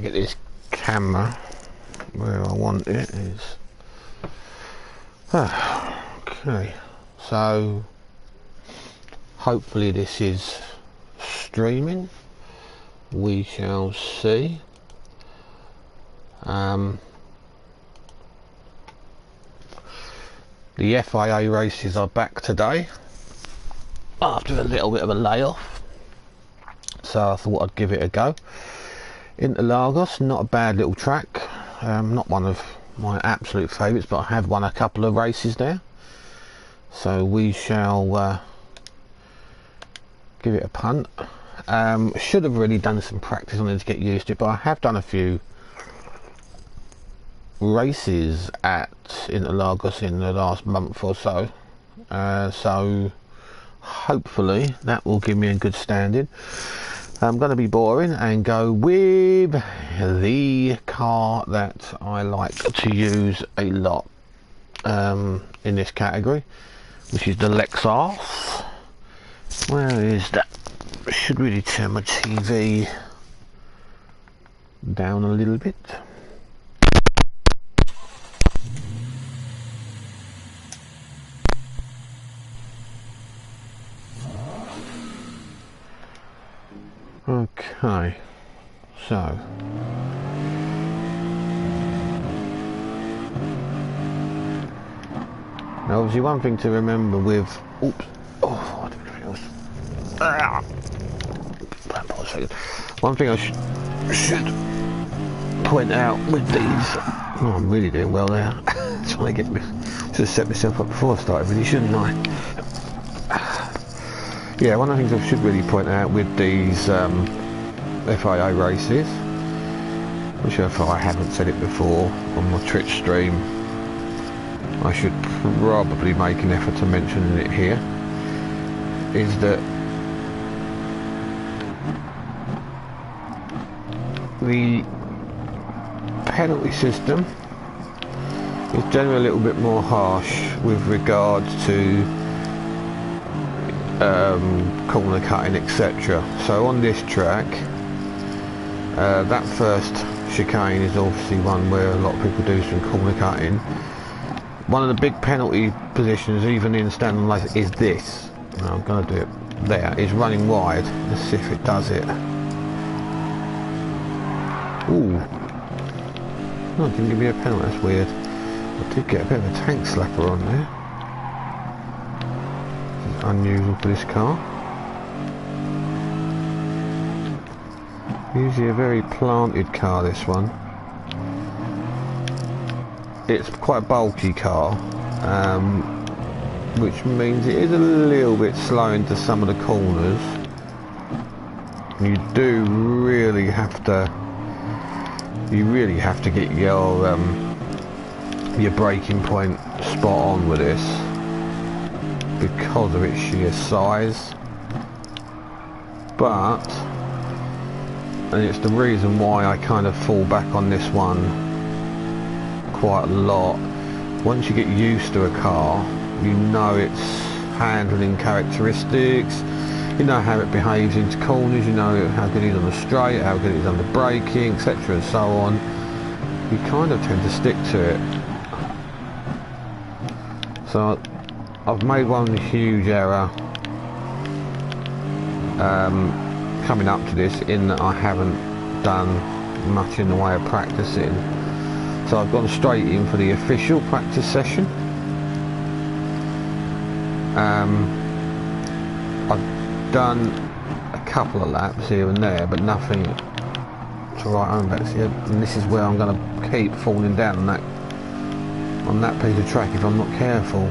to get this camera where I want it is. Okay, so hopefully this is streaming. We shall see. The FIA races are back today after a little bit of a layoff, so I thought I'd give it a go. Interlagos, not a bad little track, not one of my absolute favourites, but I have won a couple of races there, so we shall give it a punt. Should have really done some practice on it to get used to it, but I have done a few races at Interlagos in the last month or so, so hopefully that will give me a good standing. I'm going to be boring and go with the car that I like to use a lot in this category, which is the Lexus. Where is that? I should really turn my TV down a little bit. Okay, so now obviously one thing to remember with one thing I should point out with these, I'm really doing well there. Trying to get me, should have set myself up before I started, really, shouldn't I? Yeah, one of the things I should really point out with these FIA races, which if I haven't said it before on my Twitch stream, I should probably make an effort to mention it here, is that the penalty system is generally a little bit more harsh with regards to corner cutting, etc. So on this track, that first chicane is obviously one where a lot of people do some corner cutting. One of the big penalty positions, even in standing lace, is this. I'm going to do it there. Is running wide. Let's see if it does it. Ooh. No, it didn't give me a penalty. That's weird. I did get a bit of a tank slapper on there. This is unusual for this car. Usually a very planted car, this one. It's quite a bulky car, which means it is a little bit slow into some of the corners. You do really have to get your braking point spot on with this because of its sheer size. But, and it's the reason why I kind of fall back on this one quite a lot, once you get used to a car, you know its handling characteristics, you know how it behaves into corners, you know how good it is on the straight, how good it is under braking, etc. and so on. You kind of tend to stick to it. So I've made one huge error coming up to this, in that I haven't done much in the way of practicing. So I've gone straight in for the official practice session. I've done a couple of laps here and there, but nothing to write home about here. And this is where I'm going to keep falling down on that piece of track if I'm not careful.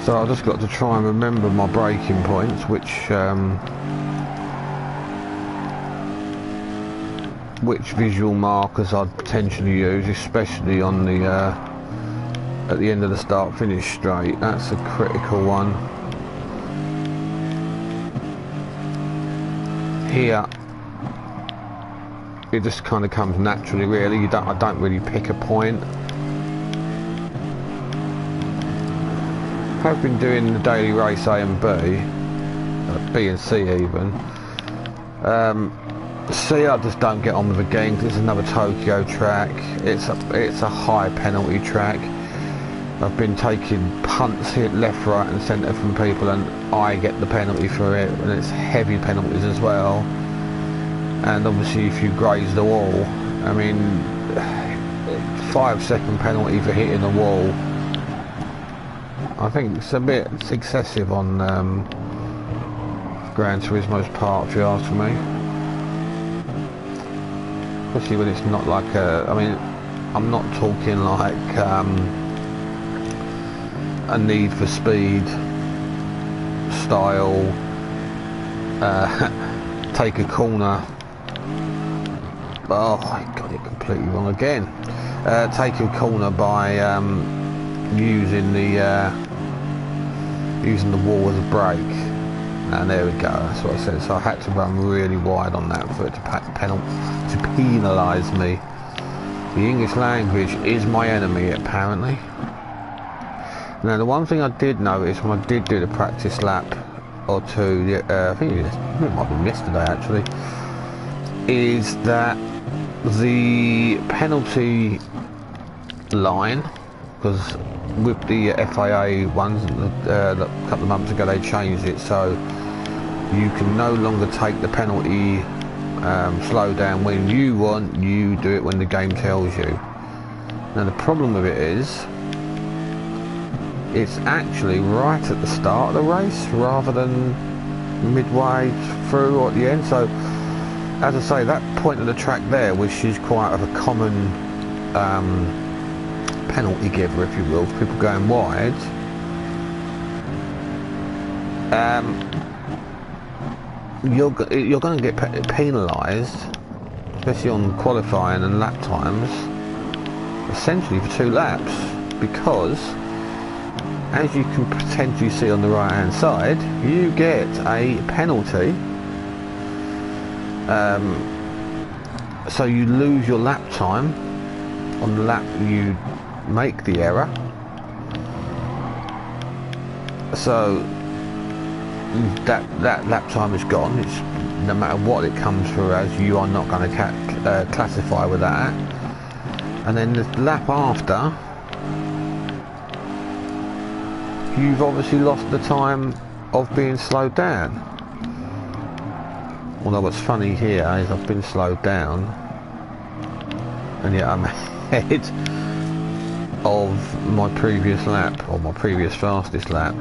So I've just got to try and remember my braking points, which visual markers I'd potentially use, especially on the at the end of the start-finish straight. That's a critical one. Here, it just kind of comes naturally, really. I don't really pick a point. I've been doing the daily race A and B, B and C even, See, I just don't get on with the game. It's another Tokyo track. It's a high penalty track. I've been taking punts hit left, right and centre from people, and I get the penalty for it, and it's heavy penalties as well. And obviously if you graze the wall, I mean, 5-second penalty for hitting the wall, I think it's excessive on Gran Turismo's part, if you ask me. Especially when it's not like I mean, I'm not talking like a Need for Speed style, take a corner. Oh, I got it completely wrong again. Take a corner by using the wall as a brake. And there we go, that's what I said. So I had to run really wide on that for it to penalise me. The English language is my enemy, apparently. Now the one thing I did notice when I did do the practice lap or two, I think it might have been yesterday actually, is that the penalty line, because with the FIA ones a couple of months ago they changed it, so you can no longer take the penalty slow down when you want, you do it when the game tells you. Now the problem with it is it's actually right at the start of the race rather than midway through or at the end. So as I say, that point of the track there, which is quite of a common penalty giver, if you will, for people going wide, you're going to get penalised, especially on qualifying and lap times, essentially for 2 laps, because as you can potentially see on the right hand side, you get a penalty. So you lose your lap time on the lap you make the error. So that lap time is gone. It's no matter what it comes through as, you are not going to classify with that. And then the lap after, you've obviously lost the time of being slowed down. Although what's funny here is I've been slowed down, and yet I'm ahead of my previous lap, or my previous fastest lap.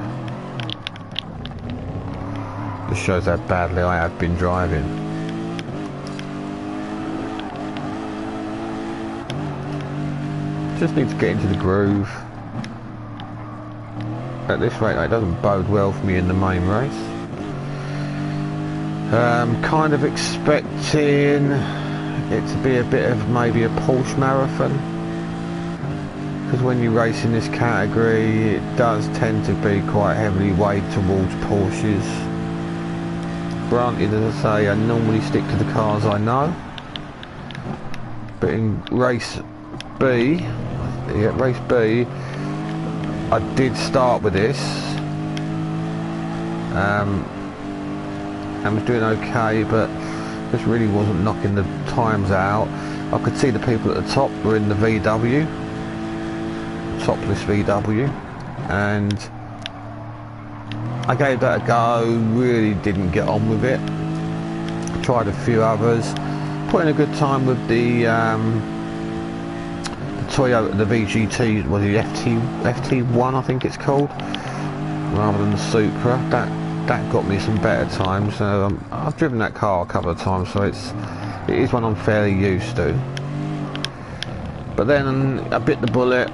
This shows how badly I have been driving. Just need to get into the groove. At this rate, it doesn't bode well for me in the main race. Kind of expecting it to be a bit of maybe a Porsche marathon, because when you race in this category, it does tend to be quite heavily weighed towards Porsches. Granted, as I say, I normally stick to the cars I know, but in race B, I did start with this, and was doing okay, but just really wasn't knocking the times out. I could see the people at the top were in the VW, topless VW, and I gave that a go. Really didn't get on with it. Tried a few others, put in a good time with the Toyota, the VGT, was the FT1 I think it's called, rather than the Supra. That got me some better times. I've driven that car a couple of times, so it is one I'm fairly used to. But then I bit the bullet,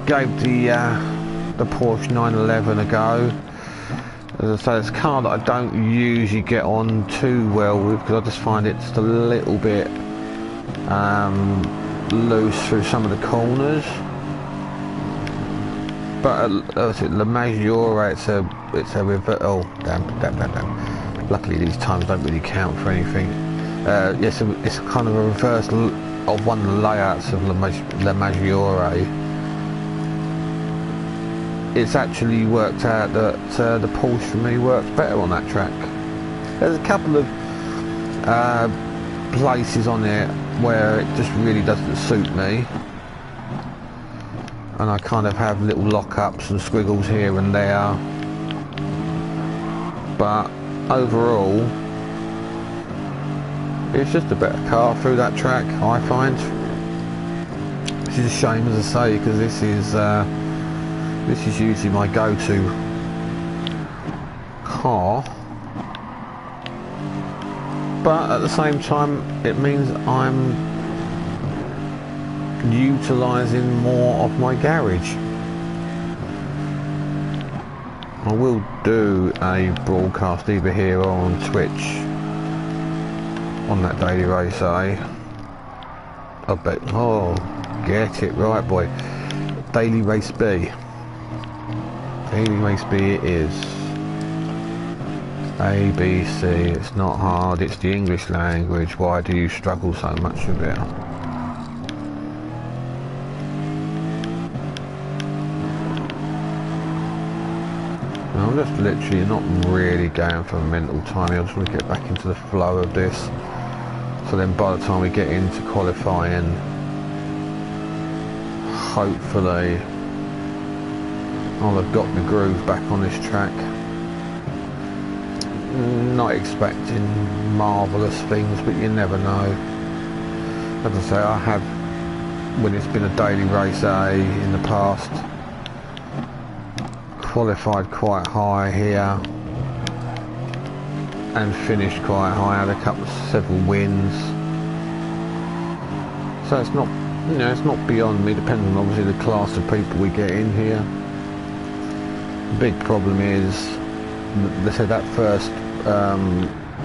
gave the Porsche 911 a go. As I say, it's a car that I don't usually get on too well with, because I just find it just a little bit loose through some of the corners. But La Maggiore, it's a oh damn. Luckily these times don't really count for anything. Yes, it's kind of a reverse of one of the layouts of La Maggiore. It's actually worked out that the Porsche for me works better on that track. There's a couple of places on it where it just really doesn't suit me, and I kind of have little lockups and squiggles here and there, but overall it's just a better car through that track, I find, which is a shame, as I say, because this is usually my go-to car. But at the same time, it means I'm utilising more of my garage. I will do a broadcast either here or on Twitch on that daily race, I bet. Oh, get it right, boy. Daily race B. Daily race B it is. A, B, C, it's not hard, it's the English language, why do you struggle so much with it? I'm just literally not really going for a mental timing, I just want to get back into the flow of this, so then by the time we get into qualifying, hopefully I'll have got the groove back on this track. Not expecting marvellous things, but you never know. As I say, I have, when it's been a daily race A in the past, qualified quite high here and finished quite high, had several wins. So it's not, you know, it's not beyond me, depending on obviously the class of people we get in here. The big problem is, they said that first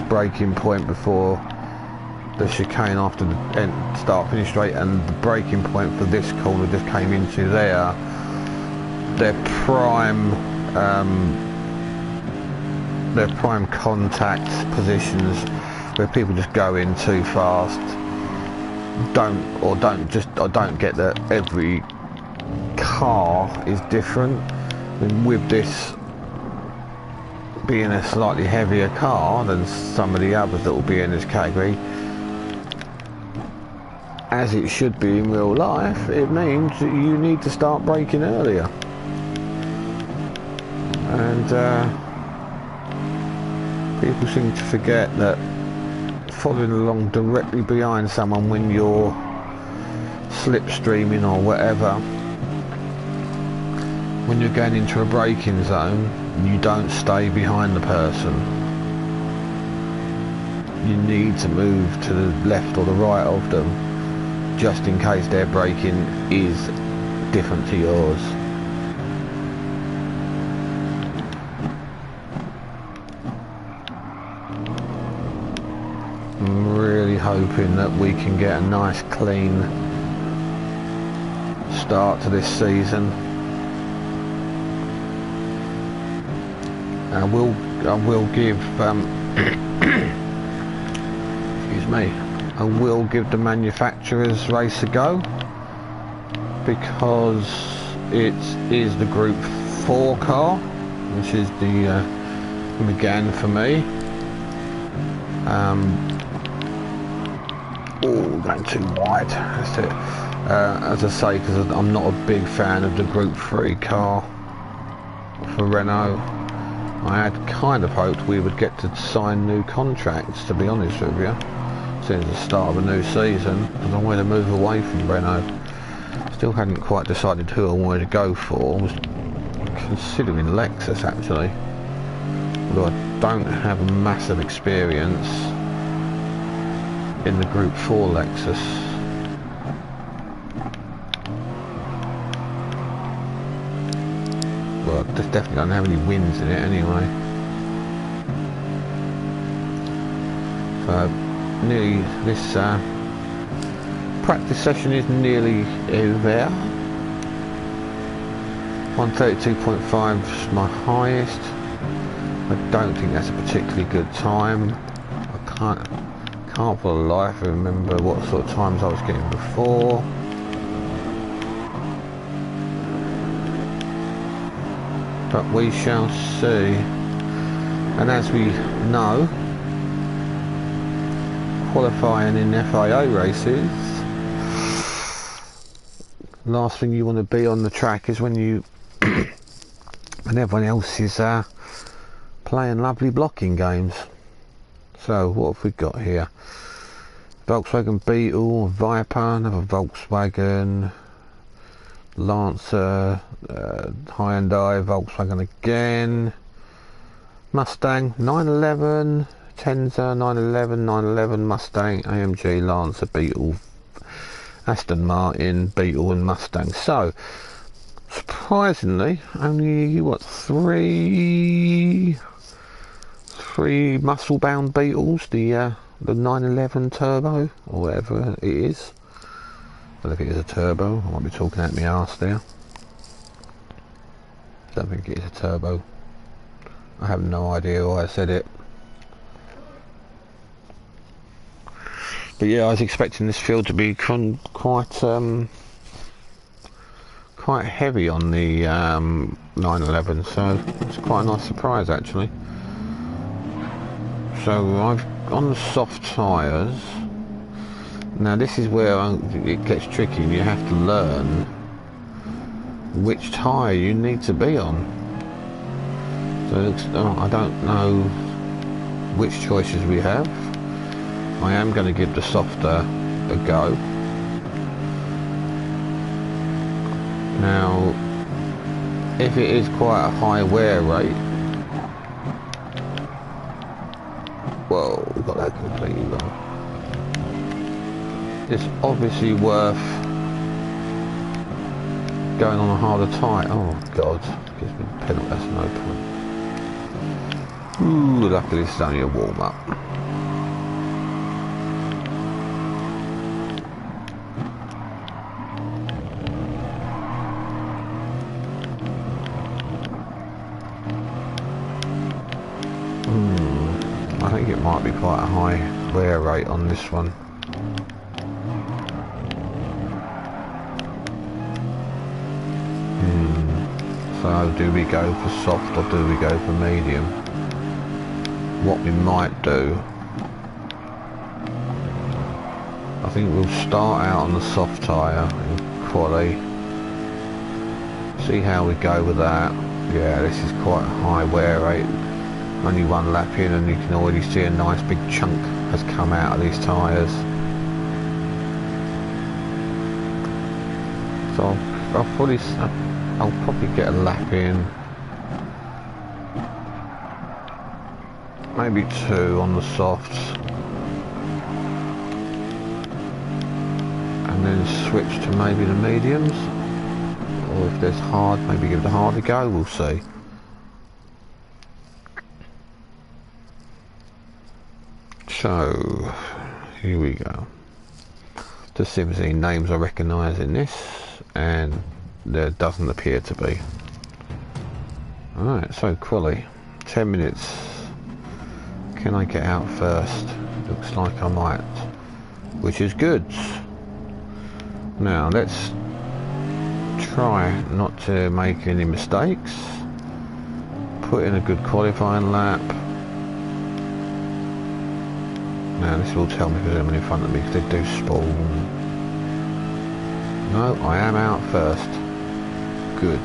braking point before the chicane after the start finish straight, and the braking point for this corner just came into their prime contact positions, where people just go in too fast. Don't get that every car is different. I mean, with this being a slightly heavier car than some of the others that will be in this category, as it should be in real life, it means that you need to start braking earlier. And people seem to forget that following along directly behind someone when you're slipstreaming or whatever, when you're going into a braking zone, you don't stay behind the person. You need to move to the left or the right of them, just in case their braking is different to yours. I'm really hoping that we can get a nice clean start to this season. I will give excuse me, I will give the manufacturer's race a go, because it is the Group 4 car, which is the Megane for me. Oh, going too wide, that's it. As I say, because I'm not a big fan of the Group 3 car for Renault. I had kind of hoped we would get to sign new contracts, to be honest with you, since the start of a new season, because I wanted to move away from Renault. Still hadn't quite decided who I wanted to go for. I was considering Lexus actually, although I don't have a massive experience in the Group 4 Lexus. Well, this definitely doesn't have any wins in it anyway. So nearly, this practice session is nearly over. 132.5 is my highest. I don't think that's a particularly good time. I can't for the life remember what sort of times I was getting before. But we shall see. And as we know, qualifying in FIA races, last thing you want to be on the track is when you and everyone else is playing lovely blocking games. So what have we got here? Volkswagen Beetle, Viper, another Volkswagen, Lancer, Hyundai, Volkswagen again, Mustang, 911, Tenza, 911, 911, Mustang, AMG, Lancer, Beetle, Aston Martin, Beetle and Mustang. So surprisingly only what, three muscle bound Beetles, the 911 turbo or whatever it is. I don't think it is a turbo. I might be talking out my arse there. Don't think it is a turbo. I have no idea why I said it. But yeah, I was expecting this field to be quite heavy on the 911, so it's quite a nice surprise actually. So I've on the soft tyres. Now this is where it gets tricky. You have to learn which tyre you need to be on. So I don't know which choices we have. I am going to give the softer a go. Now, if it is quite a high wear rate, whoa, we got that completely wrong. It's obviously worth going on a harder tyre. Oh god, gives me a penalty, that's no point. Ooh, luckily this is only a warm up. I think it might be quite a high wear rate on this one. So do we go for soft or do we go for medium? What we might do, I think we'll start out on the soft tyre in quali, see how we go with that. Yeah, this is quite a high wear rate. Only one lap in and you can already see a nice big chunk has come out of these tyres. So I'll probably get a lap in, maybe two on the softs, and then switch to maybe the mediums, or if there's hard, maybe give the hard a go, we'll see. So here we go. Just see if there's any names I recognise in this, and there doesn't appear to be. Alright, so quali, 10 minutes. Can I get out first? Looks like I might, which is good. Now let's try not to make any mistakes. Put in a good qualifying lap. Now this will tell me if there's anyone in front of me, because they do spawn. No, I am out first. Good.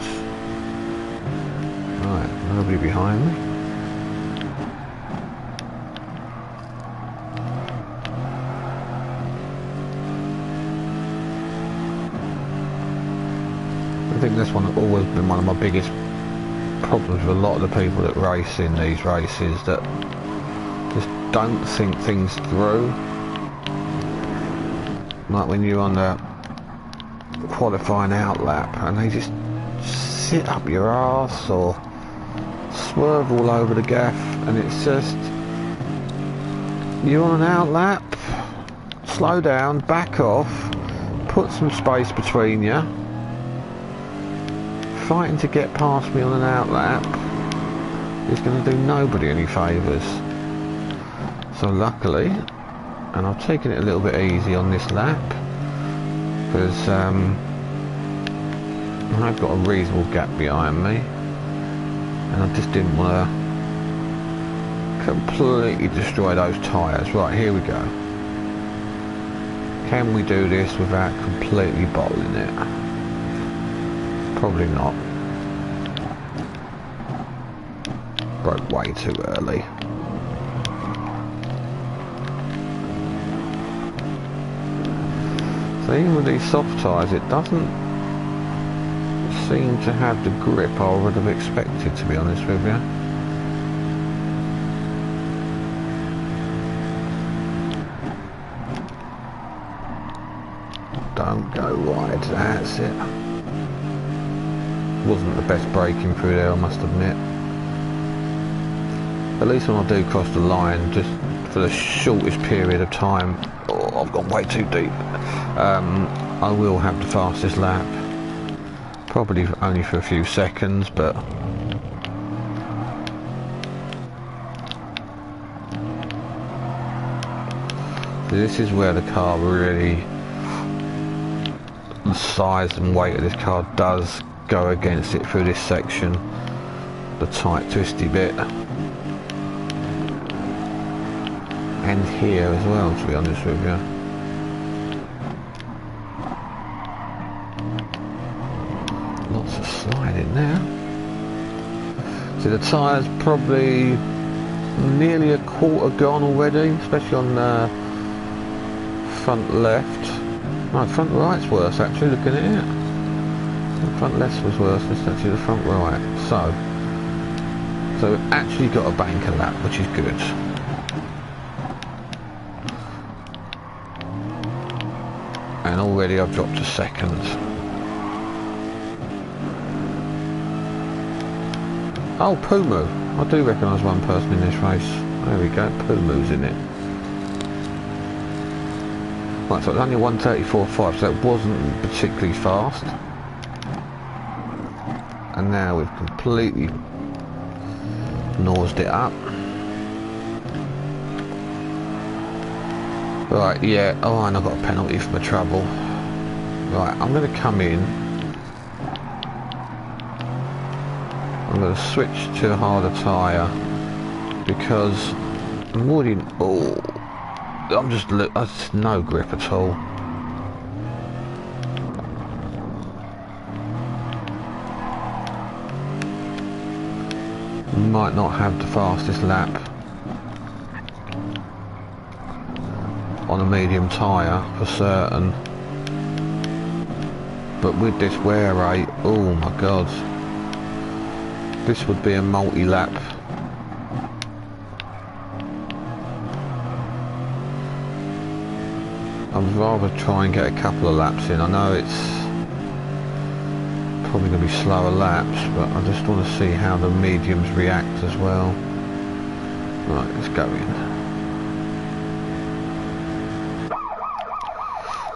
Right, nobody behind me. I think this one has always been one of my biggest problems with a lot of the people that race in these races, that just don't think things through. Like when you're on the qualifying out lap and they just sit up your arse or swerve all over the gaff, and it's just, you're on an out lap, slow down, back off, put some space between you. Fighting to get past me on an out lap is going to do nobody any favours. So luckily, and I've taken it a little bit easy on this lap, because I've got a reasonable gap behind me, and I just didn't want to completely destroy those tyres. Right, here we go. Can we do this without completely bottling it? Probably not. Broke way too early. So even with these soft tyres, it doesn't seem to have the grip I would have expected, to be honest with you. Don't go wide, that's it. Wasn't the best braking through there, I must admit. At least when I do cross the line, just for the shortest period of time, oh, I've gone way too deep, I will have the fastest lap. Probably only for a few seconds, but this is where the car really, the size and weight of this car does go against it through this section, the tight twisty bit, and here as well, to be honest with you. Lots of sliding there. See, the tyre's probably nearly a quarter gone already, especially on the front left. No, front right's worse actually, looking at it. The front left was worse, it's actually the front right. So we've actually got a banker lap, which is good. And already I've dropped a second. Oh, Pumu. I do recognise one person in this race. There we go, Pumu's in it. Right, so it's only 1:34.5, so it wasn't particularly fast. And now we've completely nosed it up. Right, yeah, oh, and I've got a penalty for my trouble. Right, I'm going to come in. I'm going to switch to a harder tyre because I'm already, that's no grip at all. Might not have the fastest lap on a medium tyre for certain, but with this wear rate, oh my god, this would be a multi-lap. I'd rather try and get a couple of laps in. I know it's probably going to be slower laps, but I just want to see how the mediums react as well. Right, let's go in.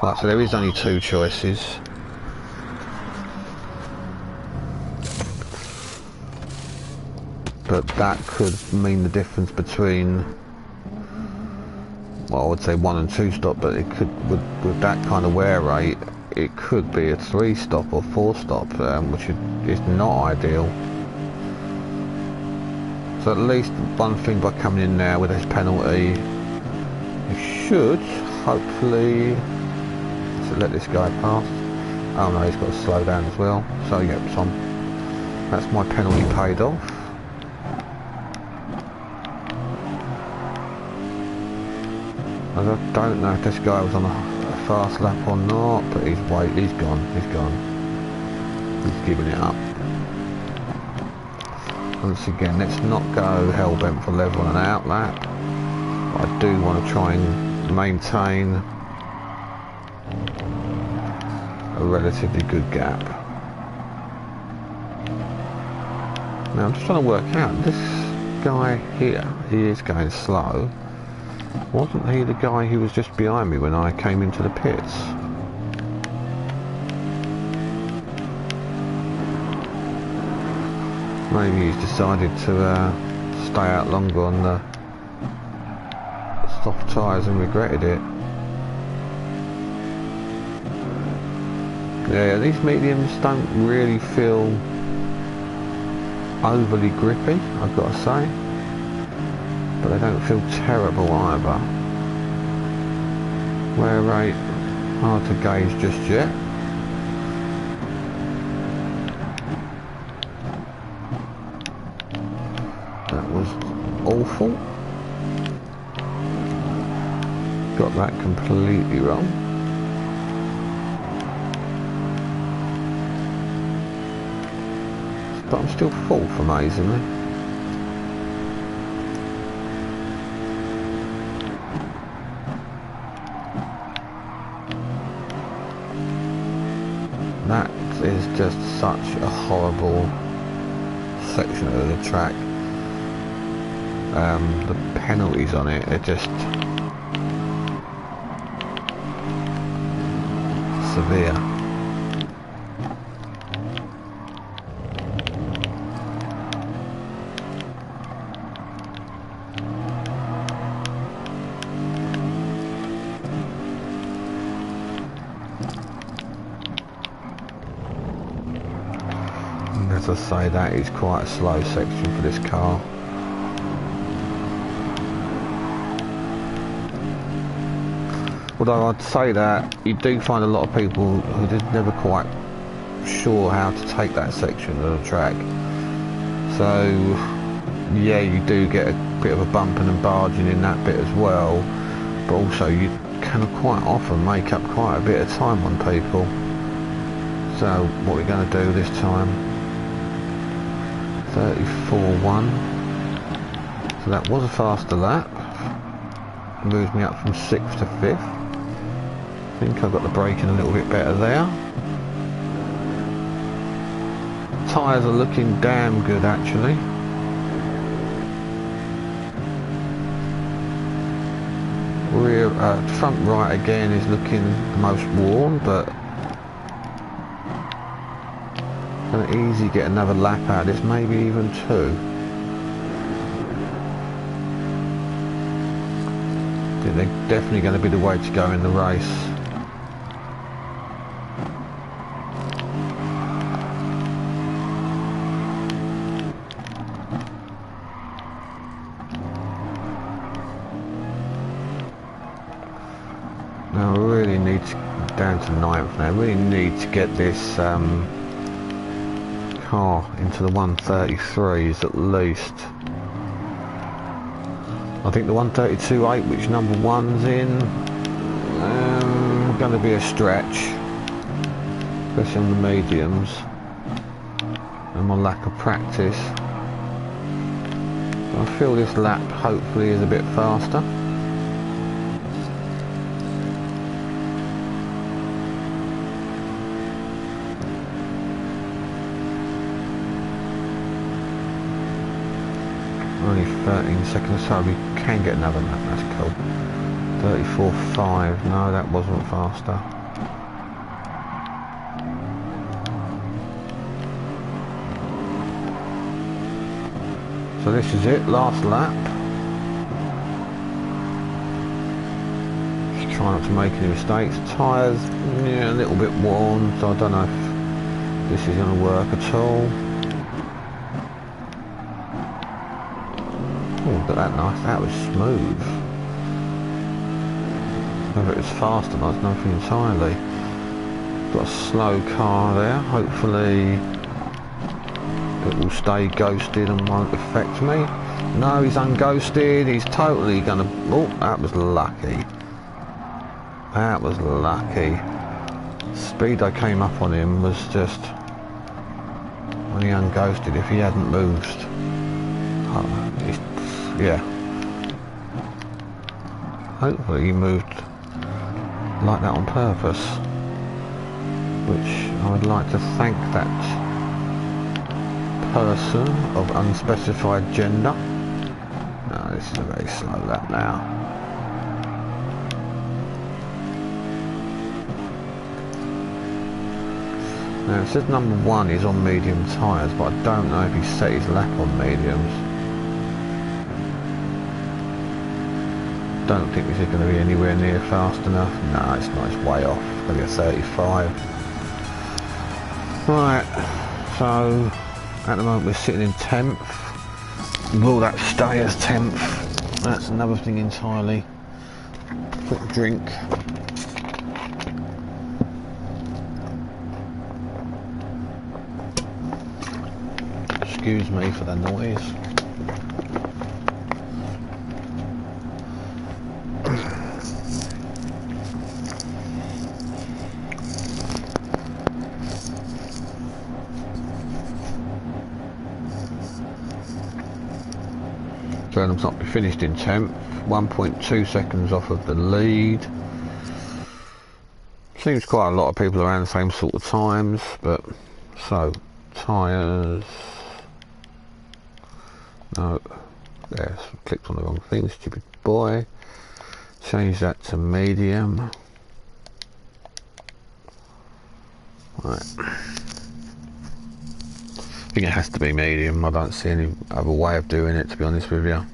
Right, so there is only two choices. But that could mean the difference between, well, I would say 1 and 2 stop, but it could, with that kind of wear rate, it could be a 3 stop or 4 stop, which is not ideal. So at least one thing by coming in now with this penalty, you should hopefully let this guy pass. Oh no, he's got to slow down as well. So yep, so that's my penalty paid off. I don't know if this guy was on a fast lap or not, but he's gone, he's giving it up. Once again, let's not go hell-bent for level on an out lap. But I do want to try and maintain a relatively good gap. Now I'm just trying to work out, this guy here, he is going slow. Wasn't he the guy who was just behind me when I came into the pits? Maybe he's decided to stay out longer on the soft tyres and regretted it. Yeah, these mediums don't really feel overly grippy, I've got to say. But they don't feel terrible either. Wear rate hard to gauge just yet. That was awful. Got that completely wrong. But I'm still fourth, amazingly. That is just such a horrible section of the track. The penalties on it are just severe. And as I say, that is quite a slow section for this car. Although I'd say that you do find a lot of people who are never quite sure how to take that section of the track. So yeah, you do get a bit of a bumping and barging in that bit as well, but also you can quite often make up quite a bit of time on people. So what we're going to do this time, 34.1, so that was a faster lap, moves me up from 6th to 5th. I think I got the braking a little bit better there. Tyres are looking damn good actually. Rear, front right again is looking the most worn, but gonna easily get another lap out of this, maybe even 2. I think they're definitely going to be the way to go in the race. Now I really need to, down to 9th now, I really need to get this car into the 133s at least. I think the 132.8, which number 1's in, going to be a stretch, especially on the mediums and my lack of practice. I feel this lap hopefully is a bit faster. Only 13 seconds, so we can get another lap, that's cool. 34.5, no that wasn't faster. So this is it, last lap. Just try not to make any mistakes. Tyres, yeah, a little bit worn, so I don't know if this is going to work at all. Oh, look at that, nice, that was smooth. Whether it was fast or not, nothing entirely. Got a slow car there, hopefully it will stay ghosted and won't affect me. No, he's unghosted, he's totally gonna... Oh, that was lucky. That was lucky. Speed I came up on him was just... when he unghosted, if he hadn't moved... yeah. Hopefully he moved like that on purpose. Which I would like to thank that person of unspecified gender. No, this is a very slow lap now. Now it says number 1 is on medium tyres, but I don't know if he set his lap on mediums. Don't think this is going to be anywhere near fast enough. No, it's not, it's way off. It's going to be a 35. Right, so at the moment we're sitting in 10th. Will that stay as 10th? That's another thing entirely. Quick drink. excuse me for the noise. Burnham's not finished in 10th, 1.2 seconds off of the lead. Seems quite a lot of people around the same sort of times, but so tyres. No, there's clicked on the wrong thing, stupid boy. Change that to medium. Right. I think it has to be medium. I don't see any other way of doing it, to be honest with you.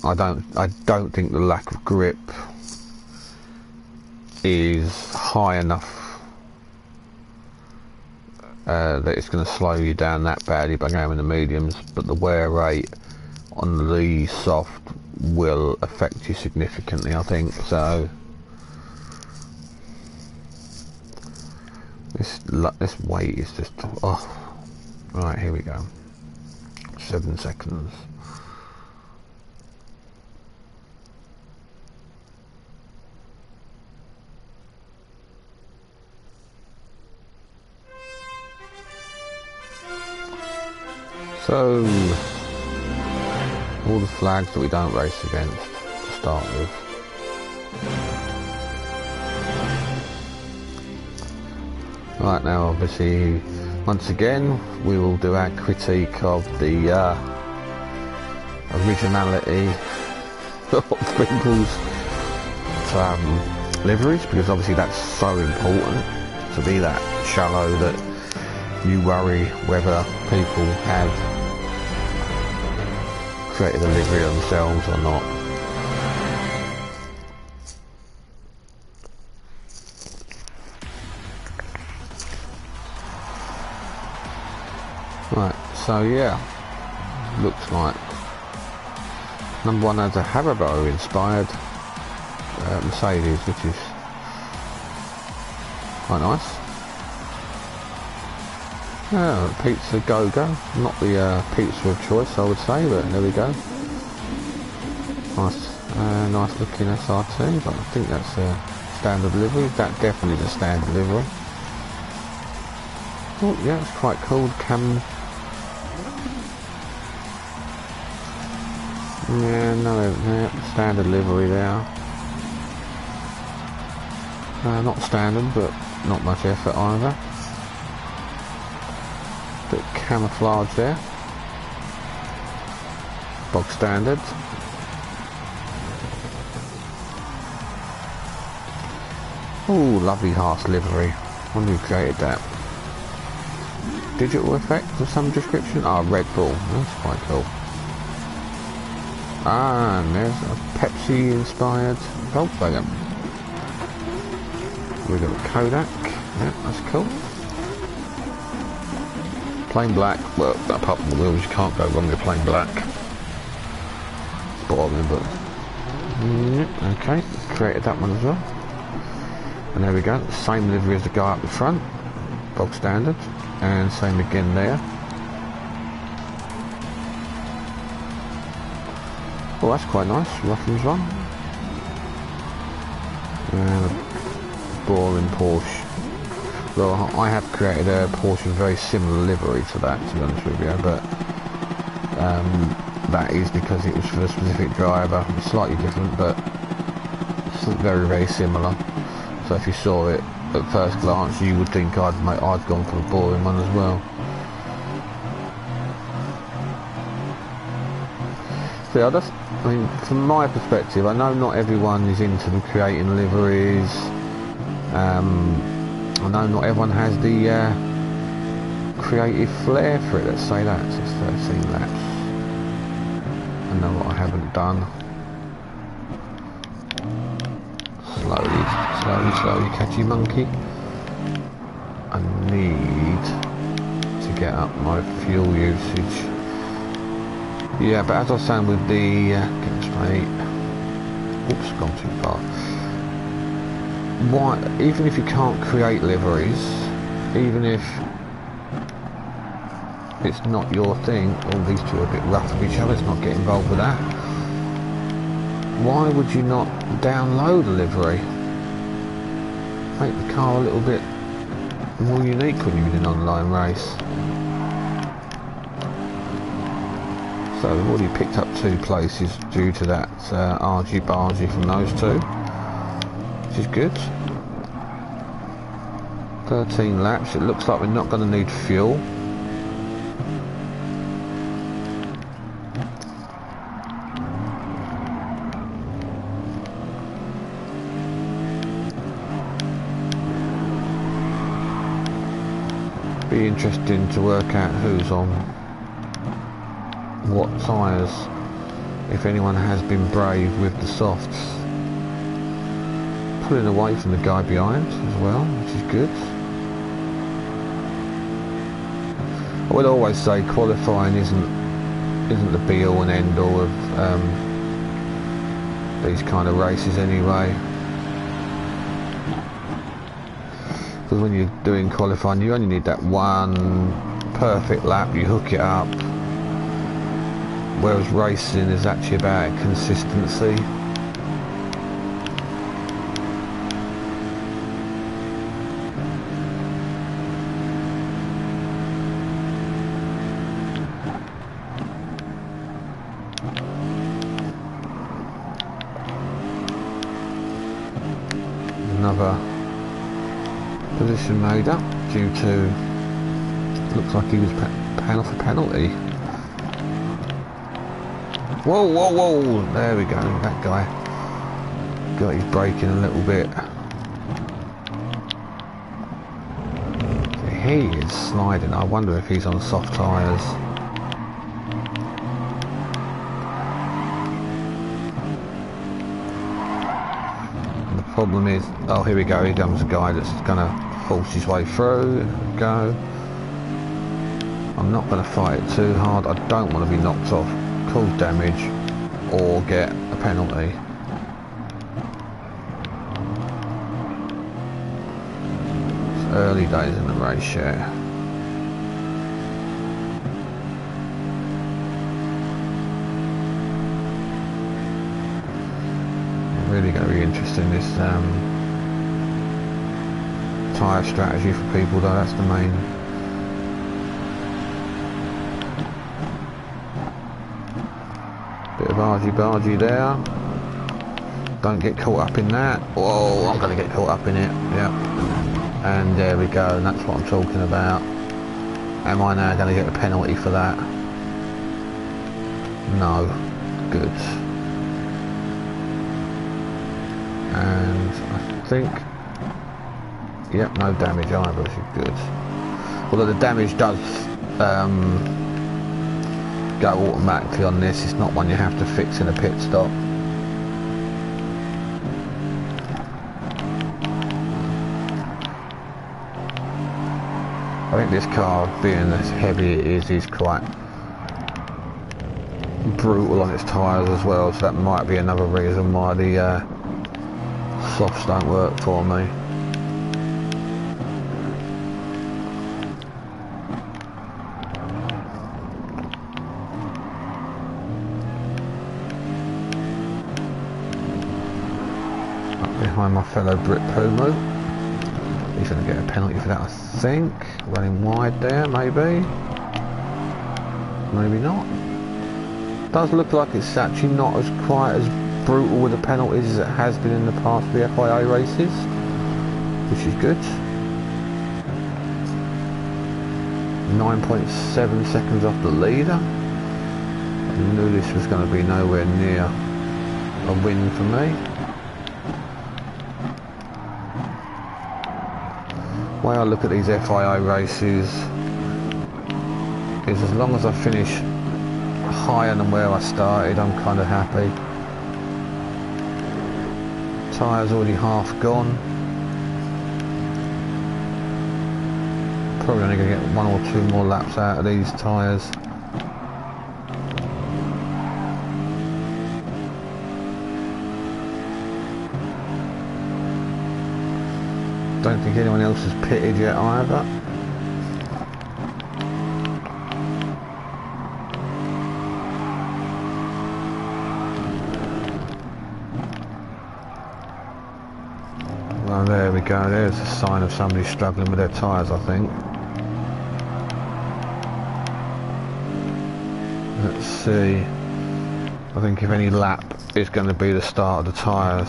I don't think the lack of grip is high enough that it's going to slow you down that badly by going in the mediums, but the wear rate on the soft will affect you significantly, I think. So this weight is just right, here we go. 7 seconds. So all the flags that we don't race against to start with. Right, now obviously once again we will do our critique of the originality of people's liveries, because obviously that's so important, to be that shallow that you worry whether people have created a livery themselves or not. Right, so yeah, looks like number one has a Haribo inspired Mercedes, which is quite nice. Pizza Go-Go, not the pizza of choice I would say, but there we go. Nice, nice looking SRT, but I think that's a standard livery. That definitely is a standard livery. Oh yeah, it's quite cool. Yeah, no, standard livery there. Not standard, but not much effort either. Bit of camouflage there. Bog standard. Oh, lovely Haas livery. I wonder who created that. Digital effect of some description? Ah, Red Bull. That's quite cool. Ah, and there's a Pepsi inspired Volkswagen. We've got a Kodak. Yeah, that's cool. Plain black. Well, apart from the wheels, you can't go wrong with plain black. It's boring, but okay, created that one as well. And there we go. Same livery as the guy up the front, bog standard, and same again there. Oh, that's quite nice. Ruffins one. And a boring Porsche. Well, I have created a Porsche very similar livery to that, to be honest with you, but that is because it was for a specific driver. It's slightly different, but it's very, very similar. So if you saw it at first glance, you would think I'd gone for the boring one as well. So I mean, from my perspective, I know not everyone is into creating liveries. I know not everyone has the creative flair for it. Let's say that. So it's 13 laps. I know what I haven't done. Slowly, catchy monkey. I need to get up my fuel usage. Yeah, but as I was saying with the getting straight. Oops, gone too far. Why, even if you can't create liveries, even if it's not your thing. Oh, these two are a bit rough with each other, let's not get involved with that. Why would you not download a livery? Make the car a little bit more unique when you're in an online race. So we've already picked up 2 places due to that argy-bargy from those 2, which is good. 13 laps, it looks like we're not going to need fuel. Be interesting to work out who's on what tyres, if anyone has been brave with the softs. Pulling away from the guy behind as well, which is good. I would always say qualifying isn't the be all and end all of these kind of races anyway. Because when you're doing qualifying, you only need that one perfect lap, you hook it up. Whereas racing is actually about consistency. Another position made up due to, looks like he was panel for penalty. Whoa, whoa, whoa, there we go, that guy got his braking a little bit. He is sliding, I wonder if he's on soft tyres. And the problem is, oh here we go, here comes a guy that's going to force his way through. Go. I'm not going to fight it too hard, I don't want to be knocked off, cause damage or get a penalty. It's early days in the race, yeah. Really going to be interesting this tyre strategy for people though, that's the main. Bit of argy-bargy there. Don't get caught up in that. Whoa, I'm going to get caught up in it. Yeah. And there we go, and that's what I'm talking about. Am I now going to get a penalty for that? No. Good. And I think, yep, no damage either, which is good. Although the damage does go automatically on this, it's not one you have to fix in a pit stop. I think this car, being as heavy it is quite brutal on its tyres as well, so that might be another reason why the softs don't work for me. Up behind my fellow Brit Pumu. He's going to get a penalty for that, I think. Running wide there, maybe. Maybe not. Does look like it's actually not as quite as brutal with the penalties as it has been in the past for the FIA races, which is good. 9.7 seconds off the leader. I knew this was going to be nowhere near a win for me. The way I look at these FIA races is as long as I finish higher than where I started, I'm kind of happy. Tyres already half gone. Probably only going to get 1 or 2 more laps out of these tyres. Don't think anyone else has pitted yet either. go, there's a sign of somebody struggling with their tyres, I think. Let's see. I think if any lap is going to be the start of the tyre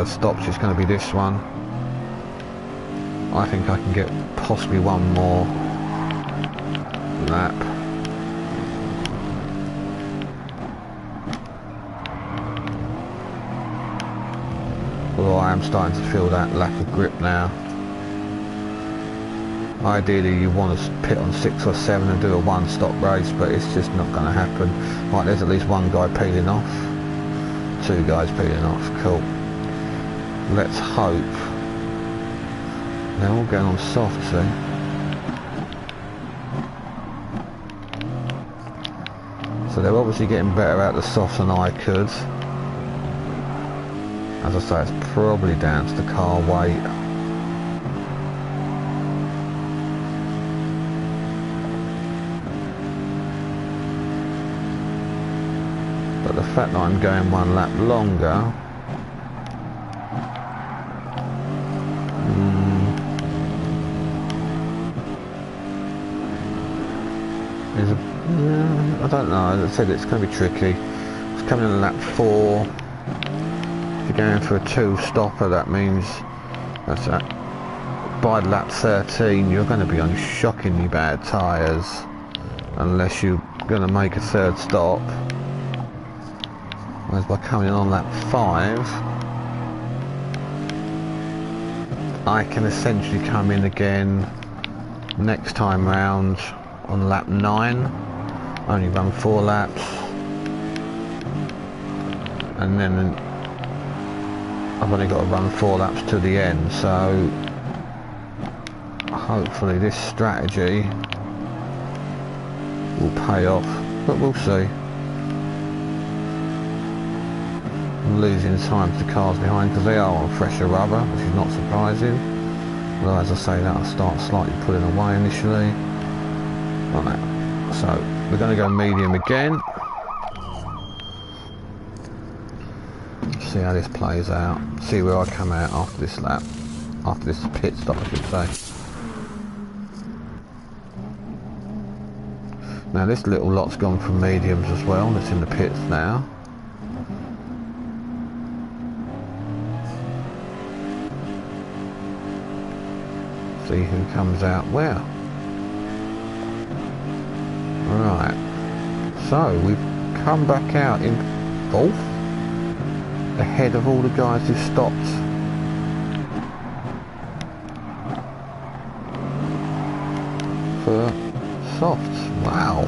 stops, it's going to be this one. I think I can get possibly one more lap. Although I am starting to feel that lack of grip now. Ideally you want to pit on 6 or 7 and do a one-stop race, but it's just not going to happen. Right, there's at least one guy peeling off. 2 guys peeling off, cool. Let's hope. They're all going on soft, see? So they're obviously getting better at the softs than I could. As I say, it's probably down to the car weight. But the fact that I'm going one lap longer is I don't know, as I said, it's going to be tricky. It's coming in lap 4. If you're going for a 2-stopper, that means that's that. By lap 13 you're going to be on shockingly bad tyres unless you're going to make a 3rd stop. Whereas by coming in on lap 5, I can essentially come in again next time round on lap 9, only run 4 laps, and then I've only got to run 4 laps to the end, so hopefully this strategy will pay off, but we'll see. I'm losing time to cars behind because they are on fresher rubber, which is not surprising. Although as I say that, I'll start slightly pulling away initially. Right, so we're going to go medium again. See how this plays out. See where I come out after this lap. After this pit stop, I should say. Now this little lot's gone from mediums as well. That's in the pits now. See who comes out where. Right, so we've come back out in 4th, ahead of all the guys who stopped. For softs, wow.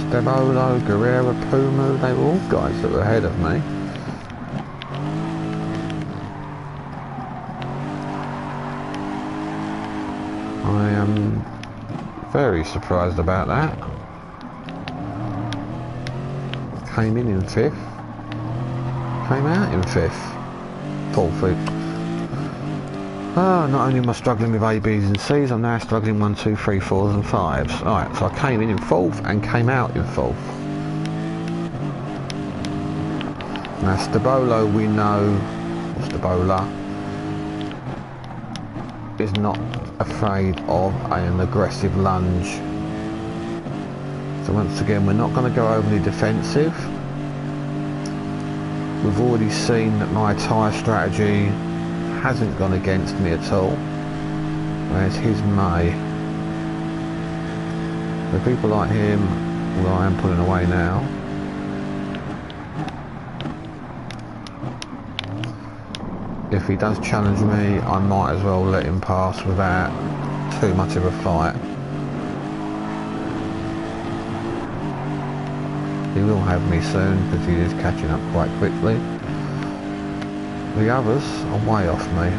Stebolo, Guerrero, Puma, they were all guys that were ahead of me. I am very surprised about that. Came in 5th, came out in 5th, 4th. Oh, not only am I struggling with A, B's and C's, I'm now struggling 1, 2, 3, 4s and 5s. Alright, so I came in 4th and came out in 4th. Now Stebolo, we know, Stebola is not afraid of an aggressive lunge. So once again, we're not going to go overly defensive. We've already seen that my tyre strategy hasn't gone against me at all, whereas his may. For people like him, well, I am pulling away now. If he does challenge me, I might as well let him pass without too much of a fight. He will have me soon because he is catching up quite quickly. The others are way off me.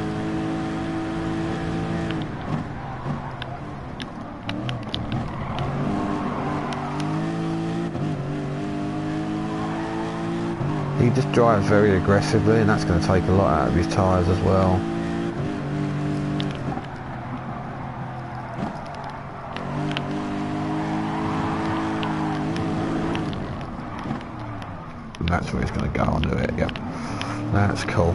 He just drives very aggressively, and that's going to take a lot out of his tyres as well. And that's where he's going to go onto it, yep. That's cool.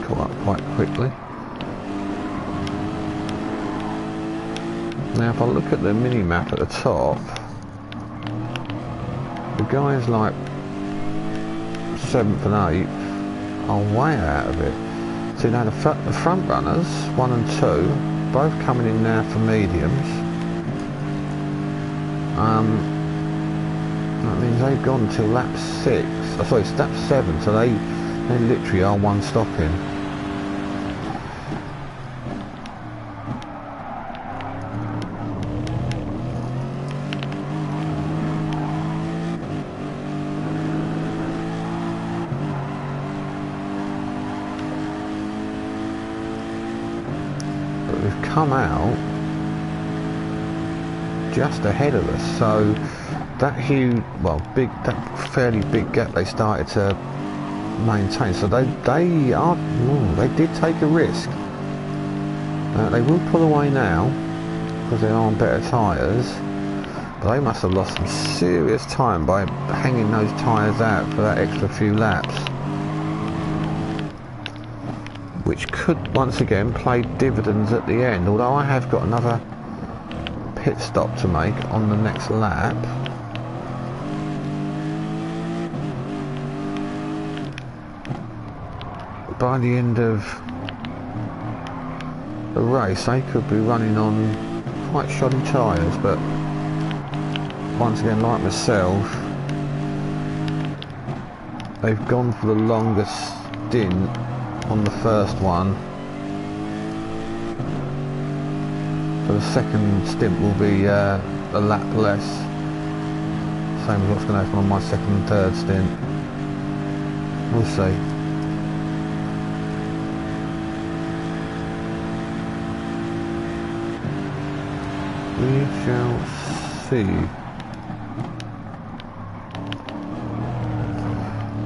caught up quite quickly. Now if I look at the mini-map at the top, the guys like 7th and 8th are way out of it. So now the front runners, 1 and 2, both coming in now for mediums. That means they've gone till lap 6. Oh, sorry, it's lap 7, so they literally are one stopping. But we've come out just ahead of us, so that huge, well, that fairly big gap they started to maintain. So they did take a risk. They will pull away now because they're on better tyres, but they must have lost some serious time by hanging those tyres out for that extra few laps, which could once again play dividends at the end. Although I have got another pit stop to make on the next lap. By the end of the race they could be running on quite shoddy tyres, but once again, like myself, they've gone for the longest stint on the first one. So the second stint will be a lap less, same as what's going to happen on my second and third stint. We'll see. We shall see.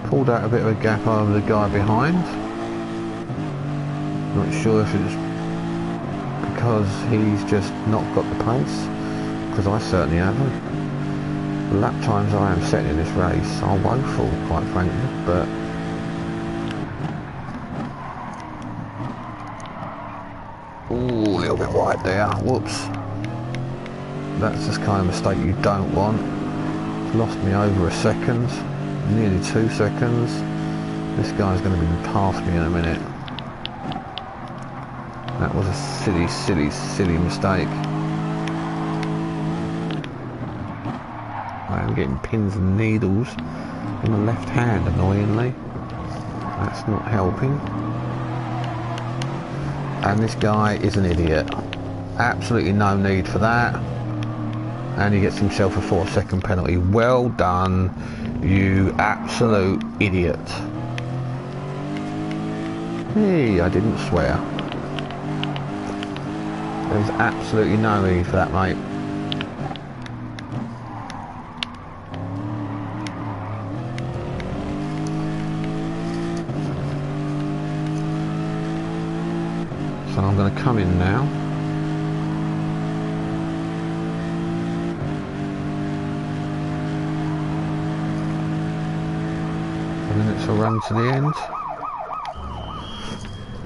Pulled out a bit of a gap over the guy behind. Not sure if it's because he's just not got the pace, because I certainly haven't. The lap times I am setting in this race are woeful, quite frankly, but ooh, a little bit wide there, whoops. That's this kind of mistake you don't want. Lost me over a second, nearly 2 seconds. This guy's going to be past me in a minute. That was a silly mistake. I am getting pins and needles in my left hand, annoyingly. That's not helping. And this guy is an idiot. Absolutely no need for that. And he gets himself a 4-second penalty. Well done, you absolute idiot. Hey, I didn't swear. There's absolutely no need for that, mate. So I'm going to come in now. Minutes will run to the end.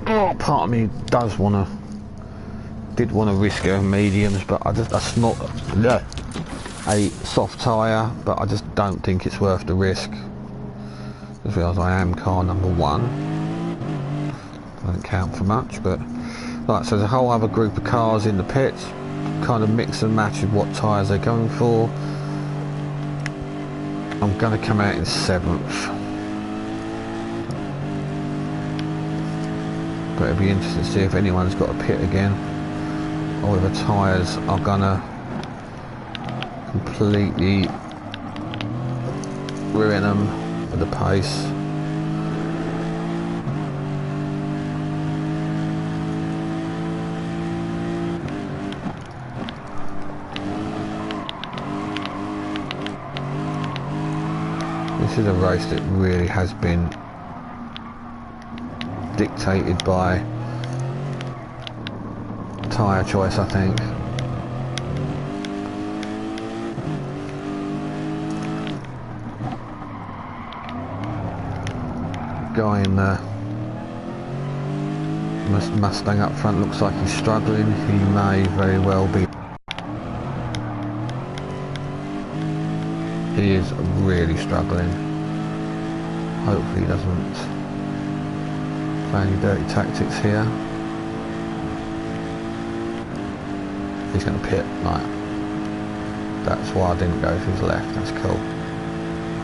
Oh, part of me did want to risk a mediums, but that's not a soft tyre, but I just don't think it's worth the risk. Just realise I am car number 1. Doesn't count for much, but like, so there's a whole other group of cars in the pits, kind of mix and match with what tyres they're going for. I'm going to come out in 7th. But it'll be interesting to see if anyone's got a pit again, or if the tyres are gonna completely ruin them with the pace. This is a race that really has been dictated by tyre choice, I think. Guy in the Mustang up front looks like he's struggling. He may very well be. He is really struggling. Hopefully he doesn't play any dirty tactics here. He's going to pit, right. That's why I didn't go to his left, that's cool.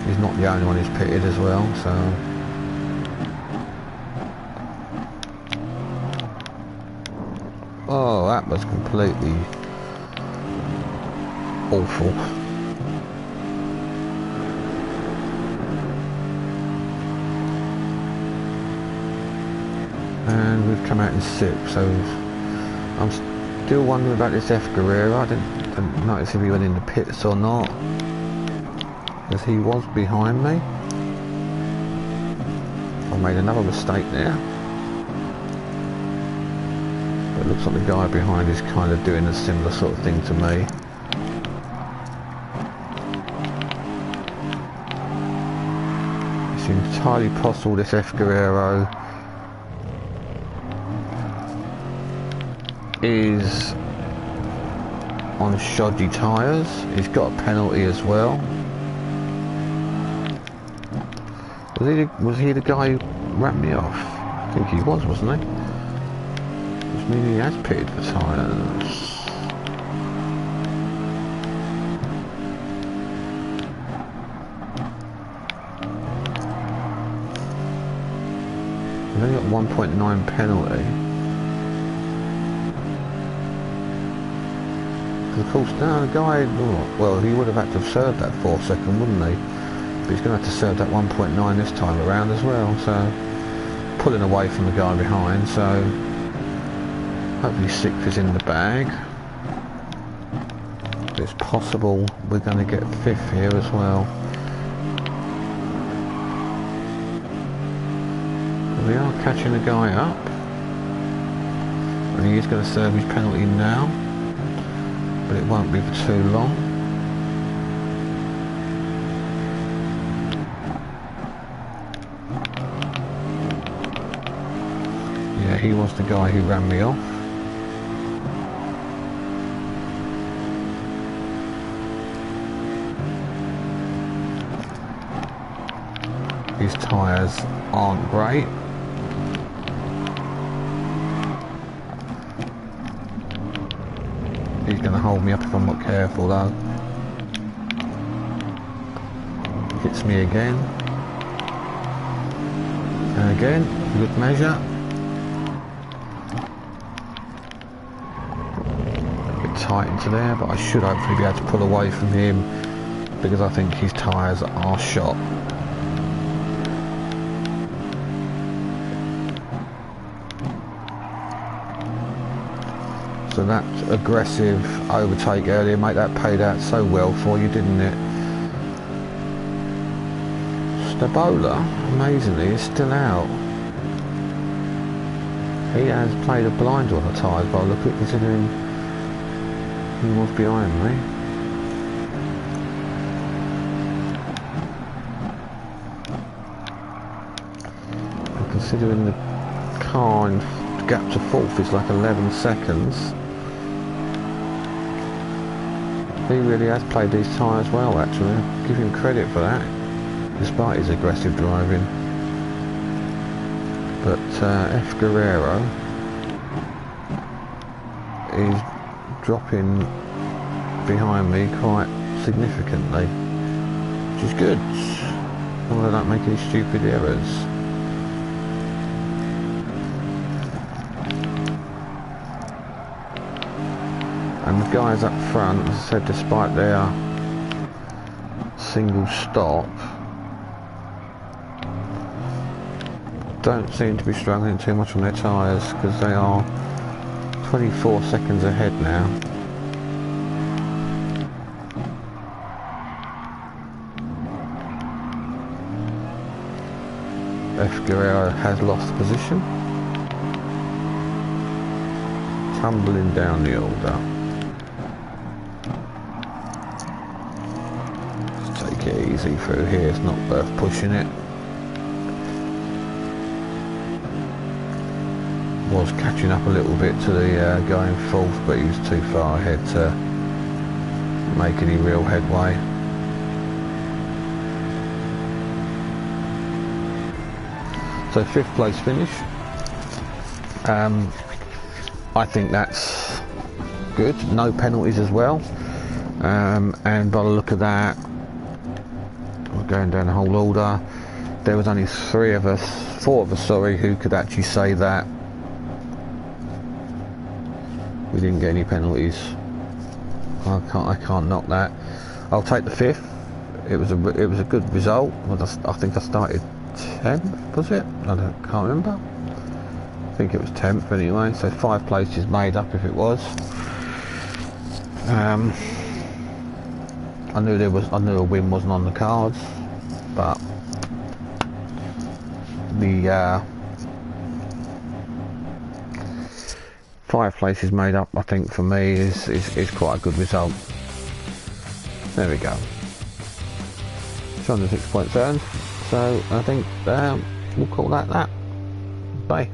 He's not the only one who's pitted as well, so... Oh, that was completely awful. And we've come out in 6th, so I'm still wondering about this F Guerrero. I didn't notice if he went in the pits or not, because he was behind me. I made another mistake there. But it looks like the guy behind is kind of doing a similar sort of thing to me. It's entirely possible this F Guerrero is on shoddy tyres. He's got a penalty as well. Was he the guy who ran me off? I think he was, wasn't he? Which means he has pitted for tyres. He's only got 1.9 penalty. Of course, now the guy, oh, well, he would have had to have served that 4 second, wouldn't he? But he's going to have to serve that 1.9 this time around as well, so pulling away from the guy behind, so hopefully 6th is in the bag. It's possible we're going to get 5th here as well. We are catching the guy up, and he is going to serve his penalty now. But it won't be for too long. Yeah, he was the guy who ran me off. His tyres aren't great. He's going to hold me up if I'm not careful though. Hits me again. And again, good measure. A bit tight into there, but I should hopefully be able to pull away from him because I think his tyres are shot. So that aggressive overtake earlier, mate, that paid out so well for you, didn't it? Stabola, amazingly, is still out. He has played a blind on the tyres by the look at it, considering he was behind me. And considering the car in gap to 4th is like 11 seconds. He really has played these tyres well, actually. Give him credit for that, despite his aggressive driving. But F Guerrero is dropping behind me quite significantly, which is good. As long as I don't make any stupid errors. And the guys up front, as I said, despite their single stop, don't seem to be struggling too much on their tyres because they are 24 seconds ahead now. F Guerrero has lost position, tumbling down the order. Easy through here, it's not worth pushing it. was catching up a little bit to the guy in fourth, but he was too far ahead to make any real headway. So 5th place finish. I think that's good. No penalties as well. And by the look of that, we're going down the whole order. There was only 4 of us, sorry, who could actually say that we didn't get any penalties. I can't knock that. I'll take the 5th. It was a good result. I think I started 10th, was it? Can't remember. I think it was 10th anyway. So 5 places made up if it was. I knew a win wasn't on the cards, but the 5 places made up, I think, for me is quite a good result. There we go. 206.7. So I think we'll call that. Bye.